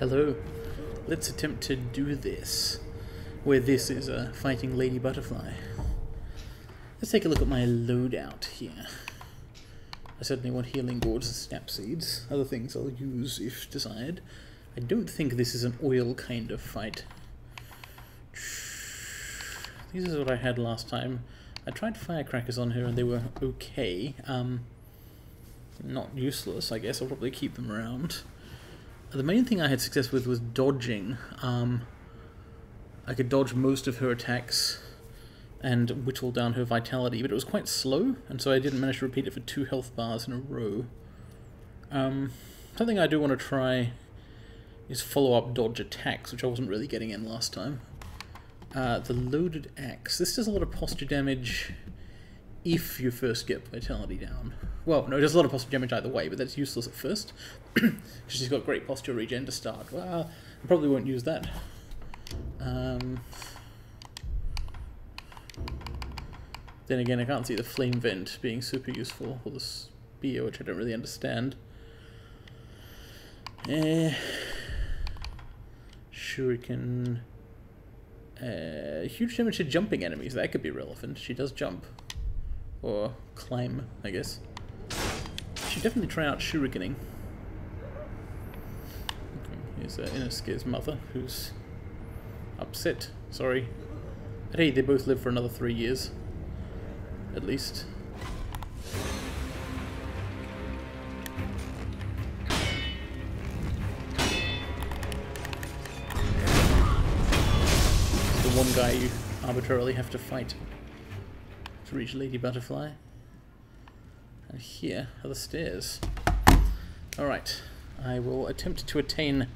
Hello. Let's attempt to do this, where this is a fighting Lady Butterfly. Let's take a look at my loadout here. I certainly want healing gourds and snap seeds. Other things I'll use if desired. I don't think this is an oil kind of fight. This is what I had last time. I tried firecrackers on her and they were okay. Not useless, I guess. I'll probably keep them around. The main thing I had success with was dodging. I could dodge most of her attacks and whittle down her vitality, but it was quite slow, and so I didn't manage to repeat it for 2 health bars in a row. Something I do want to try is follow-up dodge attacks, which I wasn't really getting in last time. The loaded axe. This does a lot of posture damage if you first get vitality down. Well, no, it does a lot of posture damage either way, but that's useless at first. Because she's got great posture regen to start. Well, I probably won't use that. Then again, I can't see the flame vent being super useful, or the spear, which I don't really understand. Shuriken. Huge damage to jumping enemies, that could be relevant. She does jump. Or climb, I guess. Should definitely try out shurikening. Okay, here's Inosuke's mother, who's upset. Sorry. But hey, they both live for another 3 years. At least. It's the one guy you arbitrarily have to fight to reach Lady Butterfly. And here are the stairs. Alright, I will attempt to attain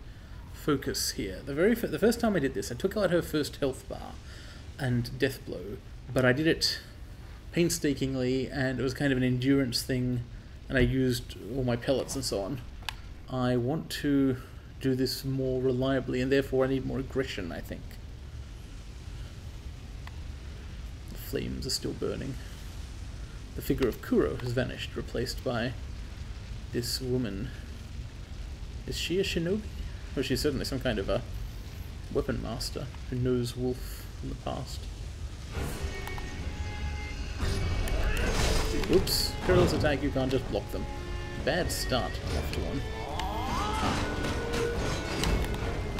focus here. The first time I did this, I took out her first health bar and death blow, but I did it painstakingly, and it was kind of an endurance thing, and I used all my pellets and so on. I want to do this more reliably, and therefore I need more aggression, I think. The flames are still burning. The figure of Kuro has vanished, replaced by this woman. Is she a shinobi? Well, she's certainly some kind of a weapon master who knows wolf from the past. Oops, Turtles attack, you can't just block them. Bad start, off to one.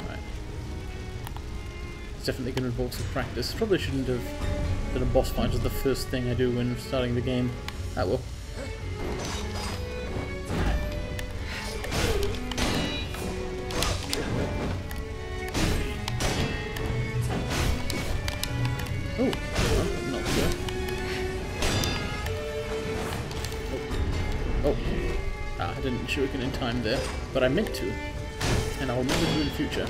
Alright. It's definitely going to involve some practice. Probably shouldn't have done a boss fight as the first thing I do when starting the game. Ah well. Oh, not sure. Oh, I didn't shuriken in time there, but I meant to, and I'll remember to in the future.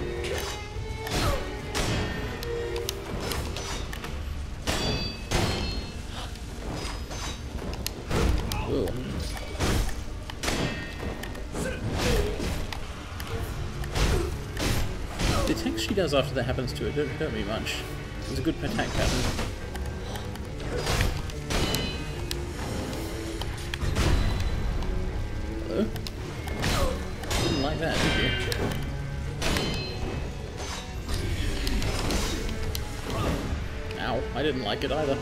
Whoa. The attacks she does after that happens to her don't hurt me much. It was a good attack pattern. Hello? Didn't like that, did you? Ow, I didn't like it either.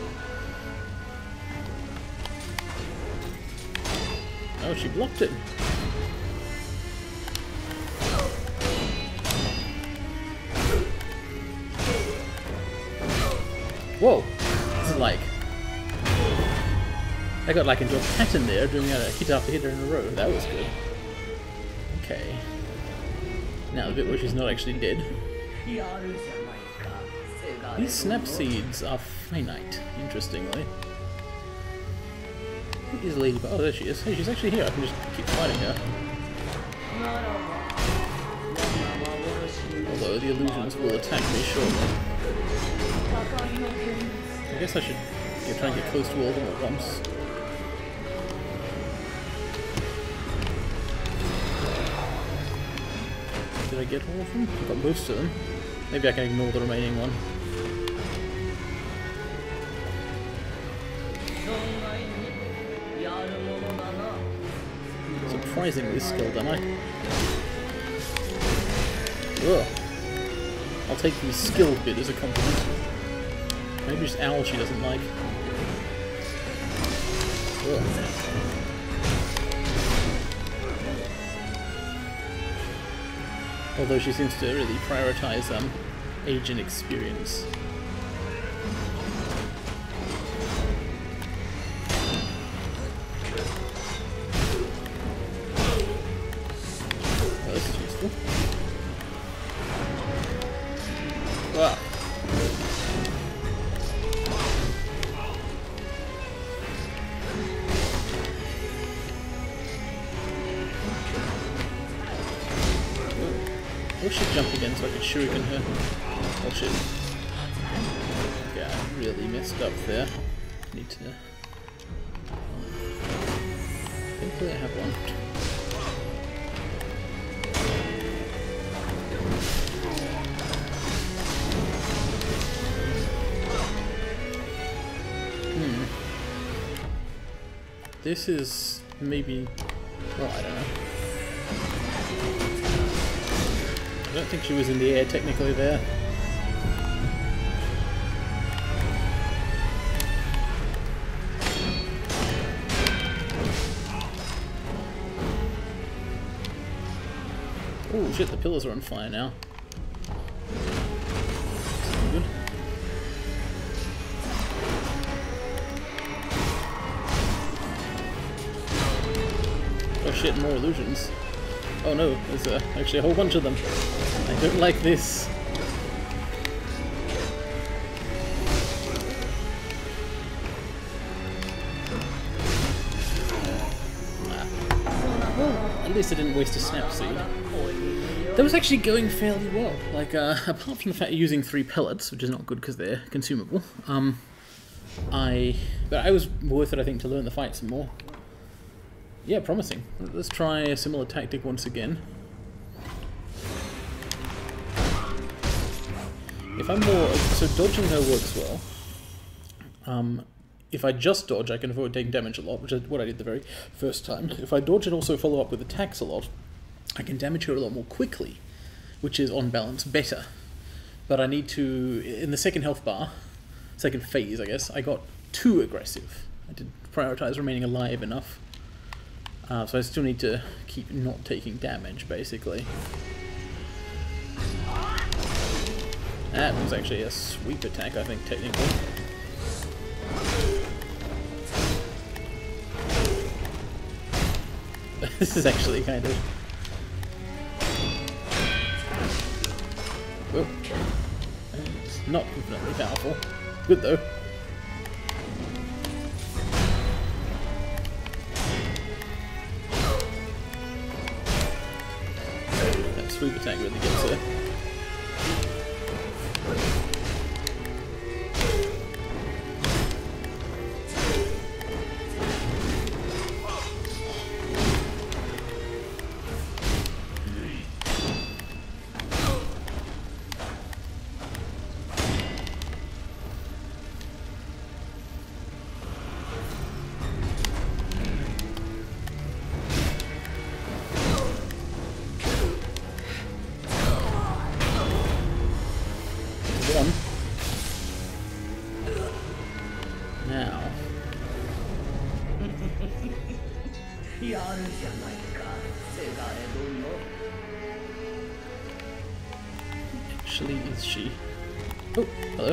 Oh, she blocked it. Whoa! This is like... I got like into a pattern there, doing a hit after hit in a row. That was good. Okay. Now the bit where she's not actually dead. These snap seeds are finite, interestingly. Who is Lady Butterfly? Oh, there she is. Hey, she's actually here. I can just keep fighting her. Although the illusions will attack me shortly. I guess I should try and get close to all of them at once. Did I get all of them? I got most of them. Maybe I can ignore the remaining one. Surprisingly skilled, am I? Ugh. I'll take the skilled bit as a compliment. Maybe just owl she doesn't like. Ugh. Although she seems to really prioritize age and experience. Oh, this is useful. Wow. I should jump again so I can shuriken her. Oh shit. Yeah, I really messed up there. Need to... Hopefully I have one. This is maybe... well, I don't know. I don't think she was in the air technically there. Oh shit, the pillars are on fire now. That's good. Oh shit, more illusions. Oh no, there's actually a whole bunch of them. I don't like this. Well, at least I didn't waste a snap seed. That was actually going fairly well. Like, apart from the fact you're using 3 pellets, which is not good because they're consumable, but I was worth it, I think, to learn the fight some more. Yeah, promising. Let's try a similar tactic once again. If I'm more... so dodging her works well. If I just dodge, I can avoid taking damage a lot, which is what I did the very first time. If I dodge and also follow up with attacks a lot, I can damage her a lot more quickly, which is, on balance, better. But I need to... in the second health bar, second phase, I guess, I got too aggressive. I didn't prioritize remaining alive enough. So I still need to keep not taking damage, basically. That was actually a sweep attack, I think, technically. This is actually kind of... oh. It's not infinitely powerful. Good, though. That sweep attack really gets her. Now. Actually, is she? Oh, hello.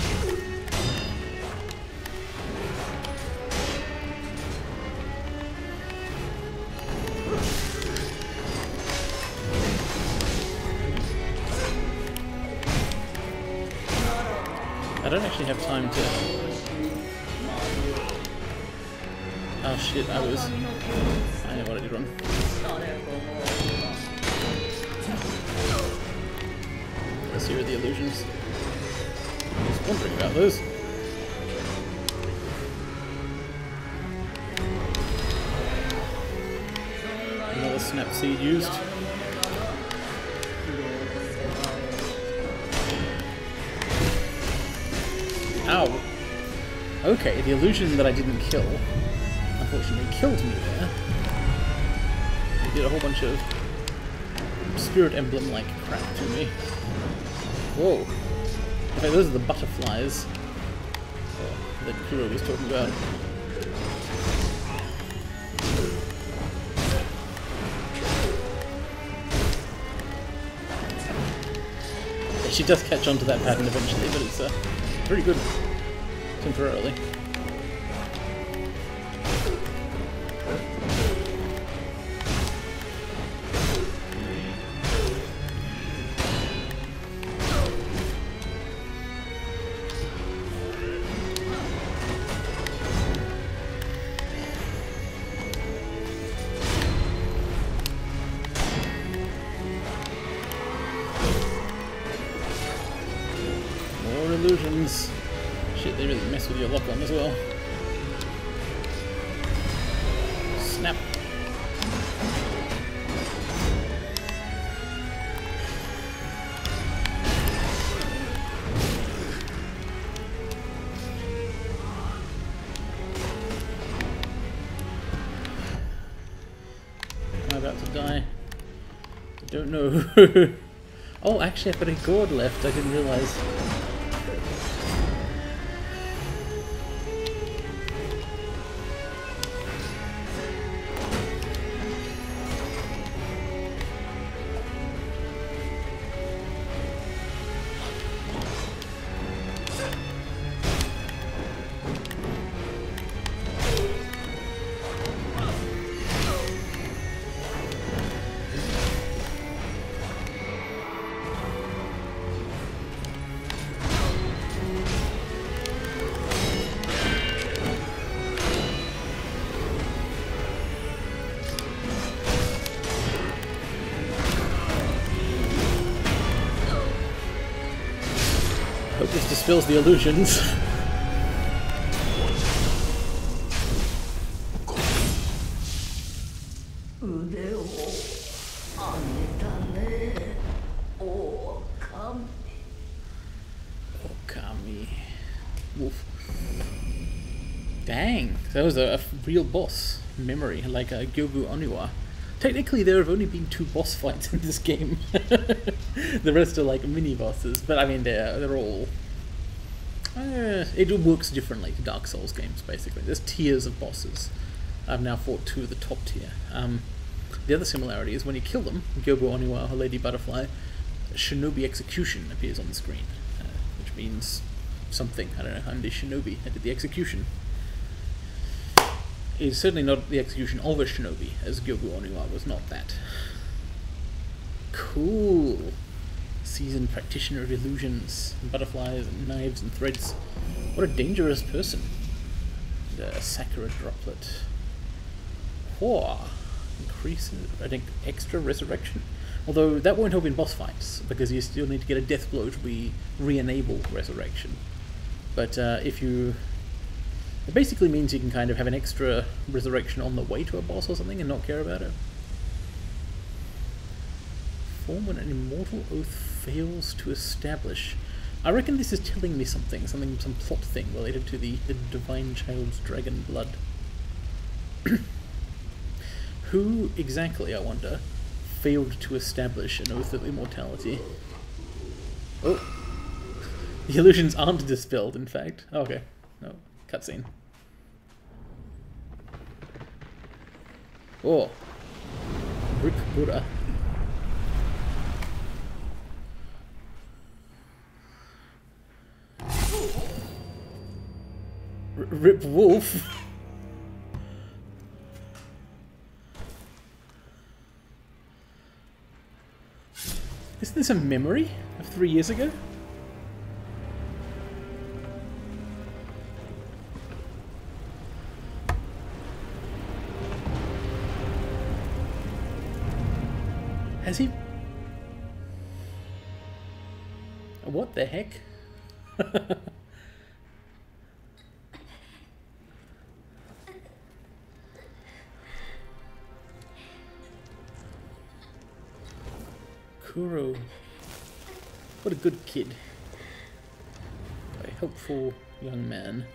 I don't actually have time to... oh shit, I know what I did wrong. Let's see where the illusions. I was wondering about those. Another snap seed used. Ow! Okay, the illusion that I didn't kill unfortunately killed me there. He did a whole bunch of spirit emblem-like crap to me. Whoa. In fact, those are the butterflies that Kuro was talking about. Yeah, she does catch on to that pattern eventually, but it's pretty good temporarily. Illusions. Shit, they really mess with your lock-on as well. Snap. I'm about to die. I don't know. Oh, actually I've got a gourd left, I didn't realise. Hope this dispels the illusions. Okami. Wolf. Dang, that was a real boss memory, like a Gyobu Oniwa. Technically, there have only been 2 boss fights in this game. The rest are like mini bosses, but I mean they're all. It works differently to Dark Souls games. Basically, there's tiers of bosses. I've now fought 2 of the top tier. The other similarity is when you kill them, Gyobu Oniwa or Lady Butterfly, Shinobi Execution appears on the screen, which means something. I don't know. I'm the Shinobi. I did the execution. It's certainly not the execution of a shinobi, as Gyobu Oniwa was not that. Cool. Seasoned practitioner of illusions, and butterflies, and knives, and threads. What a dangerous person. The Sekiro droplet. Whoa. Increase, I think, extra resurrection. Although that won't help in boss fights, because you still need to get a death blow to re-enable resurrection. But if you... It basically means you can kind of have an extra resurrection on the way to a boss or something and not care about it. Form when an immortal oath fails to establish. I reckon this is telling me something, some plot thing related to the divine child's dragon blood. Who exactly, I wonder, failed to establish an oath of immortality? Oh! The illusions aren't dispelled, in fact. Okay. No. Cutscene. Oh. Rip Buddha. Rip Wolf. Isn't this a memory of 3 years ago? Has he? What the heck? Kuro. What a good kid. A helpful young man.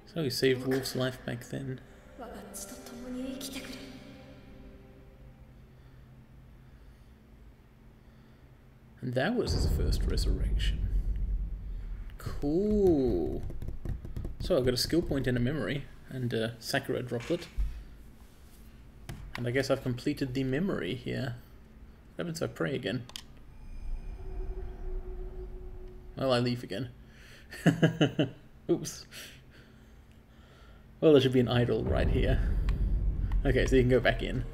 So he saved Wolf's life back then. And that was his first resurrection. Cool. So I got a skill point and a memory, and a Sekiro droplet. And I guess I've completed the memory here. What happens if I pray again? Well, I leave again. Oops. Well, there should be an idol right here. Okay, so you can go back in.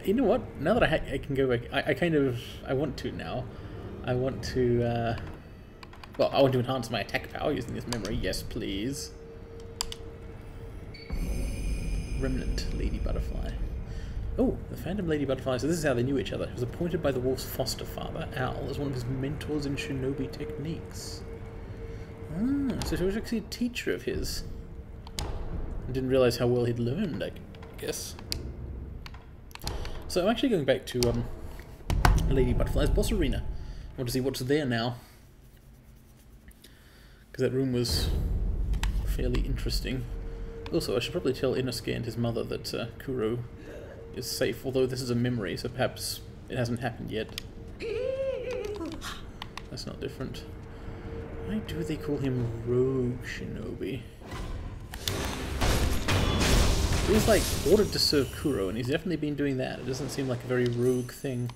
You know what? Now that I can go back, I want to now. I want to, well, I want to enhance my attack power using this memory. Yes, please. Remnant Lady Butterfly. Oh, the Phantom Lady Butterfly. So this is how they knew each other. He was appointed by the wolf's foster father, Al, as one of his mentors in shinobi techniques. Ah, so she was actually a teacher of his. I didn't realize how well he'd learned, I guess. So I'm actually going back to Lady Butterfly's boss arena. I want to see what's there now. Because that room was fairly interesting. Also, I should probably tell Inosuke and his mother that Kuro is safe, although this is a memory, so perhaps it hasn't happened yet. That's not different. Why do they call him Rogue Shinobi? He's like ordered to serve Kuro, and he's definitely been doing that. It doesn't seem like a very rogue thing.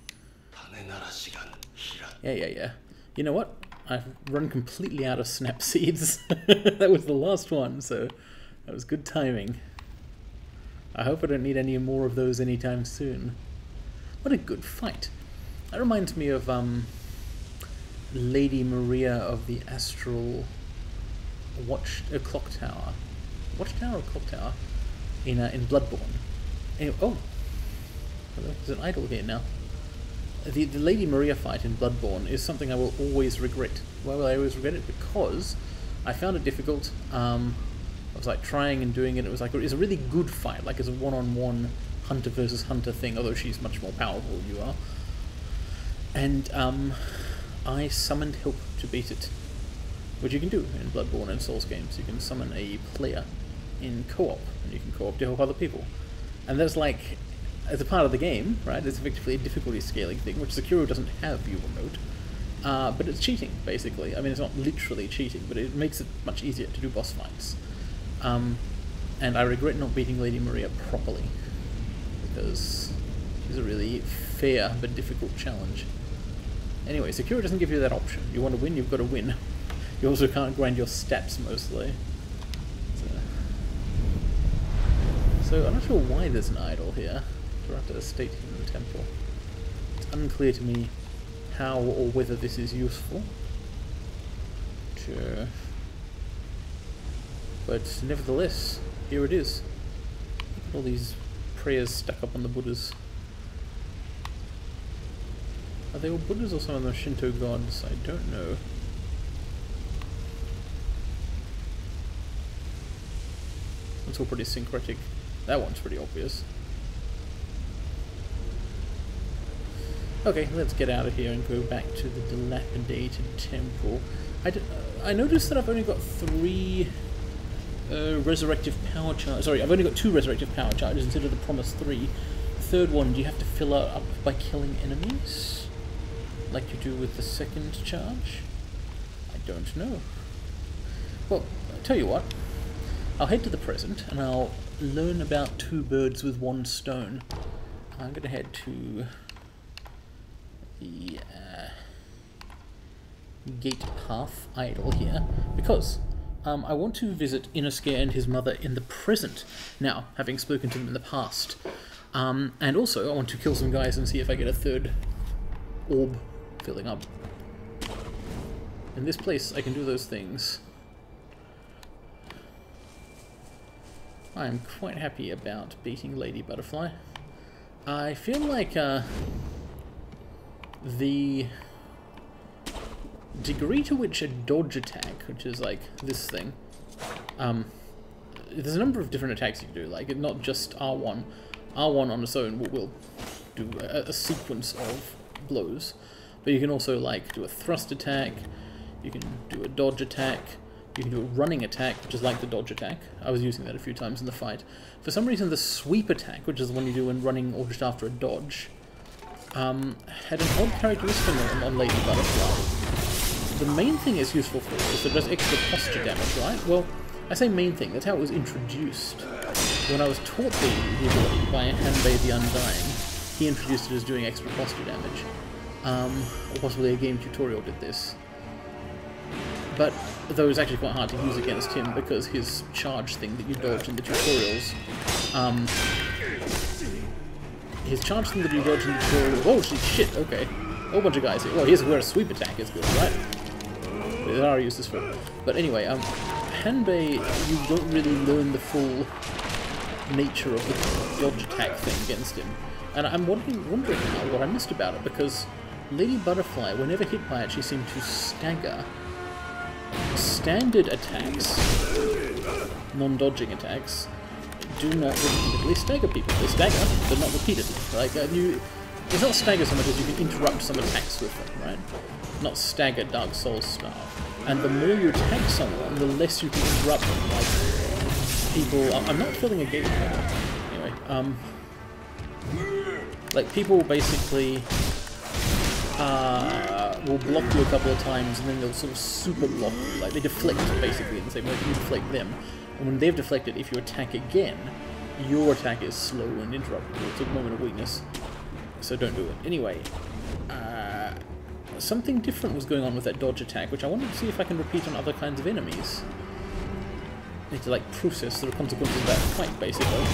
Yeah. You know what? I've run completely out of snap seeds. That was the last one, so that was good timing. I hope I don't need any more of those anytime soon. What a good fight. That reminds me of Lady Maria of the Astral Clock Tower. Watchtower or Clock Tower? In Bloodborne. Anyway, oh, there's an idol here now. The Lady Maria fight in Bloodborne is something I will always regret. Why will I always regret it? Because I found it difficult. I was like trying and doing it. It was like it's a really good fight, like it's a one-on-one hunter versus hunter thing. Although she's much more powerful than you are. And I summoned help to beat it, which you can do in Bloodborne and Souls games. You can summon a player in co-op, and you can co-op to help other people. And that's like, as a part of the game, right, it's effectively a difficulty scaling thing, which Sekiro doesn't have, you will note. But it's cheating, basically. I mean, it's not literally cheating, but it makes it much easier to do boss fights. And I regret not beating Lady Maria properly, because she's a really fair but difficult challenge. Anyway, Sekiro doesn't give you that option. You want to win, you've got to win. You also can't grind your stats, mostly. So I'm not sure why there's an idol here. Throughout the State Human Temple. It's unclear to me how or whether this is useful. Sure. But nevertheless, here it is. All these prayers stuck up on the Buddhas. Are they all Buddhas or some of them Shinto gods? I don't know. It's all pretty syncretic. That one's pretty obvious. Okay, let's get out of here and go back to the dilapidated temple. I noticed that I've only got 3 resurrective power charges. Sorry, I've only got 2 resurrective power charges instead of the promised 3. The third one, do you have to fill it up by killing enemies? Like you do with the second charge? I don't know. Well, I'll tell you what. I'll head to the present and I'll learn about 2 birds with 1 stone. I'm going to head to the Gate Path idol here because I want to visit Inosuke and his mother in the present now, having spoken to them in the past. And also I want to kill some guys and see if I get a 3rd orb filling up. In this place I can do those things. I'm quite happy about beating Lady Butterfly. I feel like the degree to which a dodge attack, which is like this thing, there's a number of different attacks you can do, like not just R1. R1 on its own will do a sequence of blows. But you can also like do a thrust attack, you can do a dodge attack, you can do a running attack, which is like the dodge attack. I was using that a few times in the fight. For some reason the sweep attack, which is the one you do when running or just after a dodge, had an odd characteristic on Lady Butterfly. The main thing it's useful for is it does extra posture damage, right? Well, I say main thing, that's how it was introduced. When I was taught the ability by Hanbei the Undying, he introduced it as doing extra posture damage. Or possibly a game tutorial did this. But though it was actually quite hard to use against him because his charge thing that you dodge in the tutorials, oh shit, okay. A whole bunch of guys here. Well, here's where a sweep attack is good, right? That's what I use this for. But anyway, Hanbei, you don't really learn the full nature of the dodge attack thing against him. And I'm wondering now what I missed about it, because Lady Butterfly, whenever hit by it, she seemed to stagger. Standard attacks, non-dodging attacks, do not repeatedly stagger people. They stagger, but not repeatedly. Like, it's not stagger so much as you can interrupt some attacks with them, right? Not stagger Dark Souls style. And the more you attack someone, the less you can interrupt them. Like, people... I'm not filling a gate anyway. Like, people basically will block you a couple of times and then they'll sort of super block you. Like, they deflect, basically, in the same way that you deflect them. And when they've deflected, if you attack again, your attack is slow and interruptible. It's a moment of weakness. So don't do it. Anyway, something different was going on with that dodge attack, which I wanted to see if I can repeat on other kinds of enemies. I need to, like, process the consequences of that fight, basically.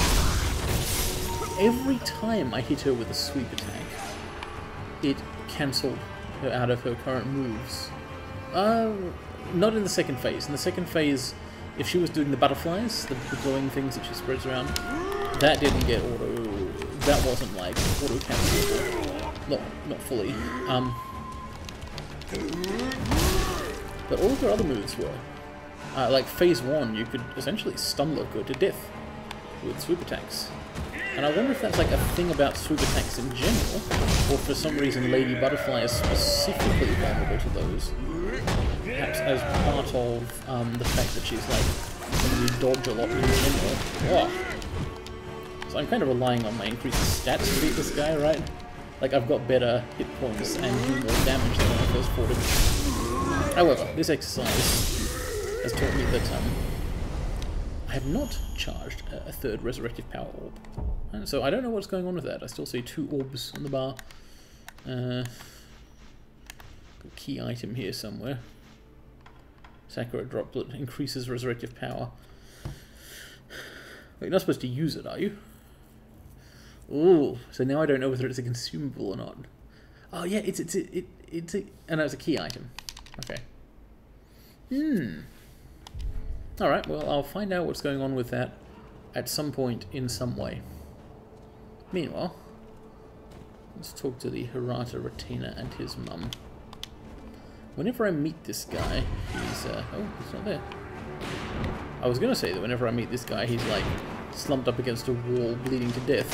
Every time I hit her with a sweep attack, it cancelled her out of her current moves. Not in the second phase. In the second phase, if she was doing the butterflies, the glowing things that she spreads around, that didn't get auto... That wasn't, like, auto-cancelable. Not fully. But all of her other moves were. Like, phase 1, you could essentially stun lock her to death with sweep attacks. And I wonder if that's like a thing about sweep attacks in general, or for some reason Lady Butterfly is specifically vulnerable to those. Perhaps as part of the fact that she's like somebody who dodge a lot in general. Oh. So I'm kind of relying on my increased stats to beat this guy, right? Like, I've got better hit points and do more damage than when I first fought him. However, this exercise has taught me that I have not charged a third resurrective power orb. And so I don't know what's going on with that. I still see 2 orbs on the bar. Key item here somewhere. Sakura droplet increases resurrective power. You're not supposed to use it, are you? Ooh, so now I don't know whether it's a consumable or not. Oh yeah, it's a oh no, it's a key item. Okay. Alright, well, I'll find out what's going on with that at some point in some way. Meanwhile, let's talk to the Hirata retainer and his mum. Whenever I meet this guy, he's... oh, he's not there. I was going to say that whenever I meet this guy, he's, like, slumped up against a wall, bleeding to death.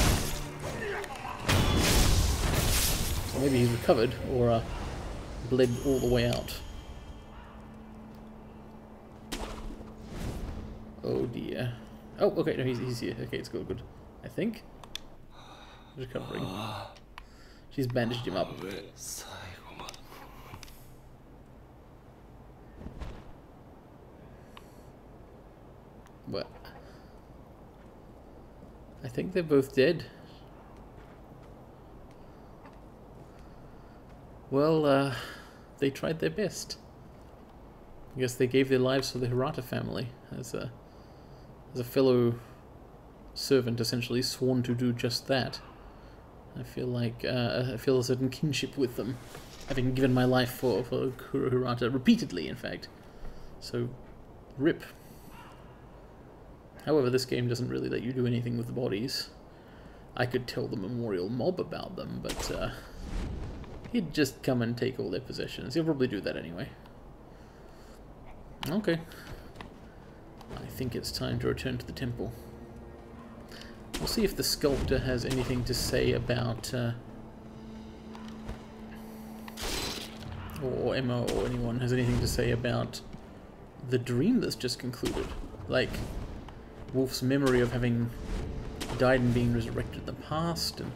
So maybe he's recovered, or bled all the way out. Oh dear. Oh, okay, no, he's here. Okay, it's good. I think. Recovering. She's bandaged him up. What? I think they're both dead. Well, they tried their best. I guess they gave their lives for the Hirata family as a fellow servant, essentially sworn to do just that. I feel like I feel a certain kinship with them, having given my life for Kuro Hirata repeatedly, in fact. So, rip. However, this game doesn't really let you do anything with the bodies. I could tell the memorial mob about them, but he'd just come and take all their possessions. He'll probably do that anyway. Okay. I think it's time to return to the temple. We'll see if the sculptor has anything to say about or Emma or anyone has anything to say about the dream that's just concluded. Like, Wolf's memory of having died and being resurrected in the past, and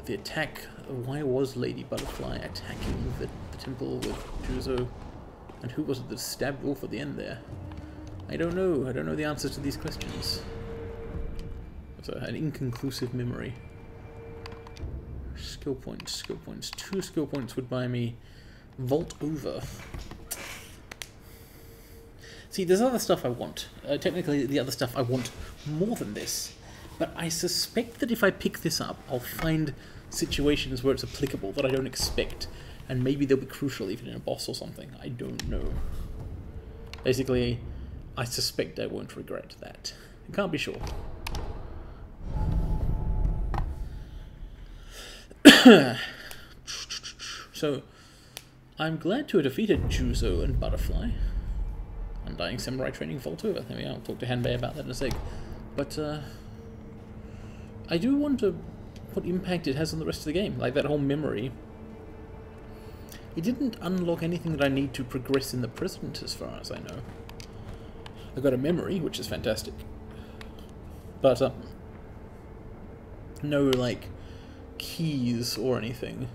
the attack. Why was Lady Butterfly attacking the temple with Juzo? And who was it that stabbed Wolf at the end there? I don't know. I don't know the answers to these questions. So, an inconclusive memory. Skill points, skill points. 2 skill points would buy me Vault Over. See, there's other stuff I want. Technically, the other stuff I want more than this. But I suspect that if I pick this up, I'll find situations where it's applicable that I don't expect. And maybe they'll be crucial even in a boss or something. I don't know. Basically, I suspect I won't regret that. I can't be sure. So, I'm glad to have defeated Juzo and Butterfly. Undying Samurai Training Vault Over. There we are. I'll talk to Hanbei about that in a sec. But, I do wonder what impact it has on the rest of the game. Like, that whole memory. It didn't unlock anything that I need to progress in the present, as far as I know. I got a memory, which is fantastic. But, no, like, keys or anything.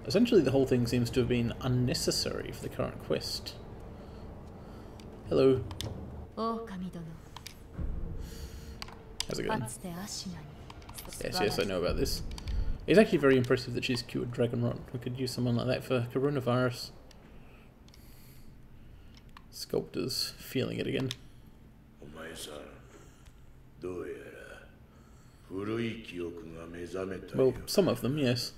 Essentially, the whole thing seems to have been unnecessary for the current quest. Hello. How's it going? Yes, I know about this. It's actually very impressive that she's cured Dragon Rot. We could use someone like that for coronavirus. Sculptor's feeling it again. Well, some of them, yes.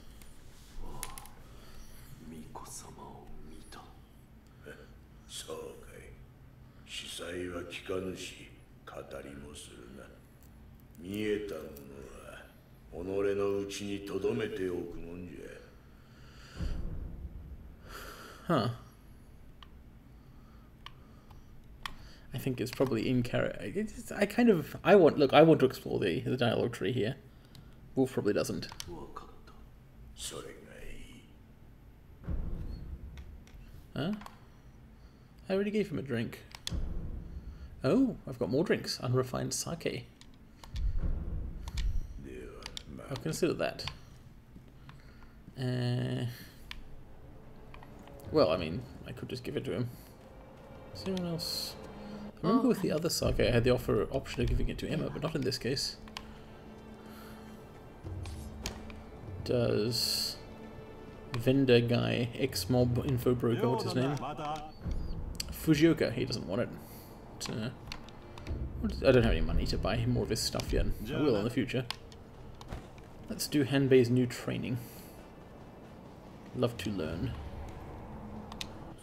Huh. I think it's probably in character. I want to explore the dialogue tree here. Wolf probably doesn't. Huh? I already gave him a drink. Oh, I've got more drinks. Unrefined sake. I'll consider that. Well, I mean, I could just give it to him. Is there anyone else? I remember with the other sake I had the option of giving it to Emma, but not in this case. Does vendor guy, ex-mob info broker, what's his name? Fujioka, he doesn't want it. I don't have any money to buy him more of his stuff yet. I will in the future. Let's do Hanbei's new training. Love to learn.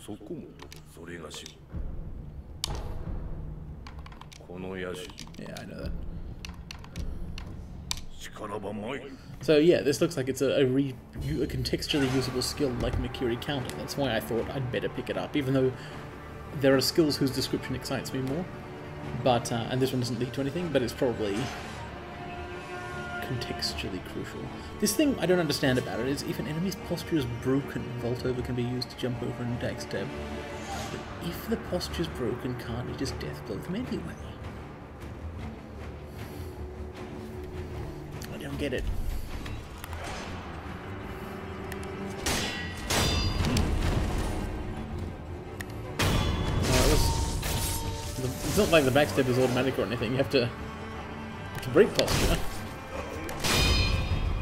Yeah, I know that. So yeah, this looks like it's a contextually usable skill like Mikiri Counter. That's why I thought I'd better pick it up, even though there are skills whose description excites me more. But, and this one doesn't lead to anything, but it's probably contextually crucial. This thing I don't understand about it is if an enemy's posture is broken, Vault Over can be used to jump over and backstab. But if the posture's broken, can't you just death blow them anyway? I don't get it. It's not like the backstab is automatic or anything. You have to break posture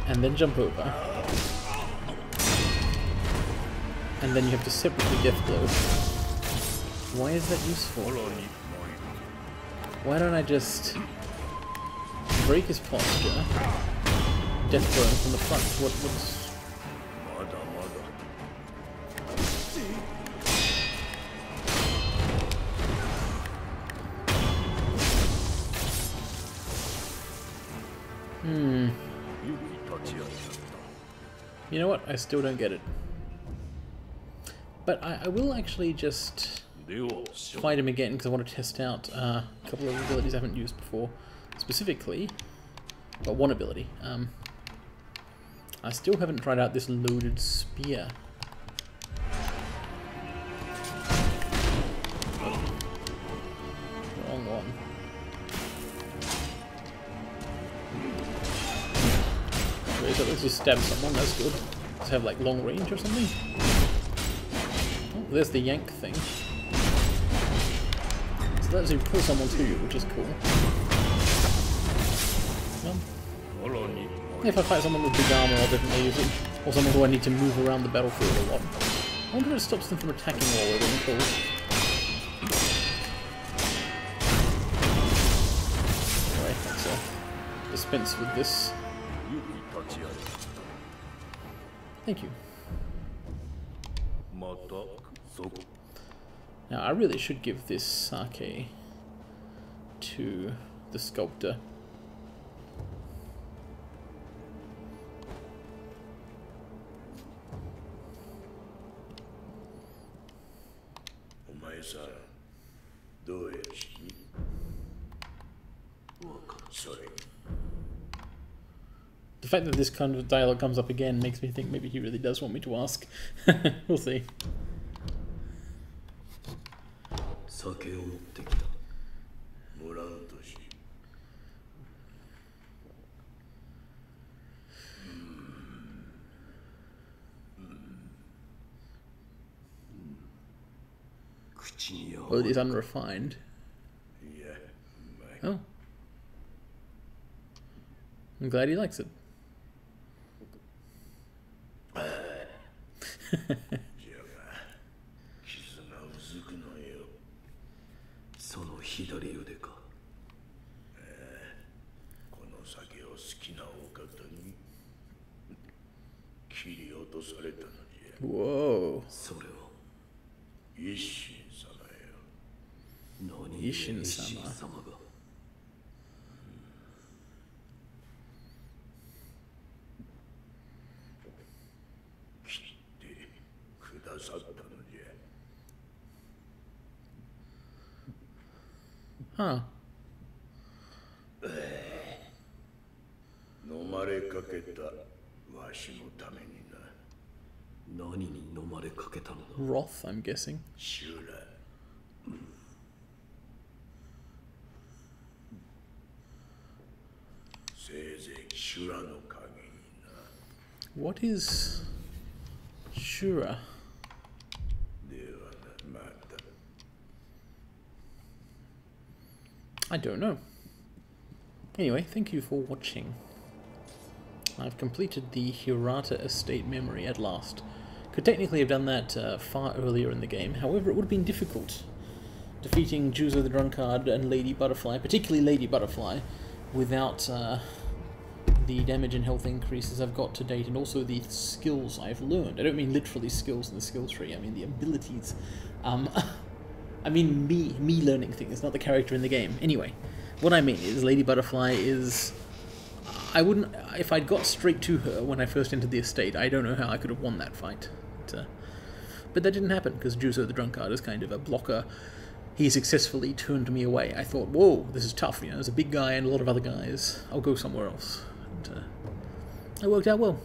and then jump over, and then you have to separately death blow. Why is that useful? Why don't I just break his posture, death blow him from the front? What's... You know what? I still don't get it. But I will actually just fight him again because I want to test out a couple of abilities I haven't used before. Specifically, well, one ability. I still haven't tried out this loaded spear. on. Wait, so let's just stab someone, that's good. Let's have like long range or something. Oh, there's the yank thing. So that lets you pull someone to you, which is cool. Well, if I fight someone with big armor, I'll definitely use it. Or someone who I need to move around the battlefield a lot. I wonder if it stops them from attacking while we're being pulled. Alright, let's dispense with this. Thank you. Now, I really should give this sake to the sculptor. The fact that this kind of dialogue comes up again makes me think maybe he really does want me to ask. We'll see. Well, it is unrefined. Oh. I'm glad he likes it. Whoa. Ishin-sama. Huh. Wrath, I'm guessing. What is Shura? I don't know. Anyway, thank you for watching. I've completed the Hirata Estate memory at last. Could technically have done that far earlier in the game, however it would have been difficult. Defeating Juzo the Drunkard and Lady Butterfly, particularly Lady Butterfly, without the damage and health increases I've got to date, and also the skills I've learned. I don't mean literally skills in the skill tree, I mean the abilities. I mean me learning things, not the character in the game. Anyway, what I mean is Lady Butterfly is... I wouldn't... If I'd got straight to her when I first entered the estate, I don't know how I could have won that fight. But that didn't happen, because Juzo the Drunkard is kind of a blocker. He successfully turned me away. I thought, whoa, this is tough, you know, there's a big guy and a lot of other guys. I'll go somewhere else. And, it worked out well.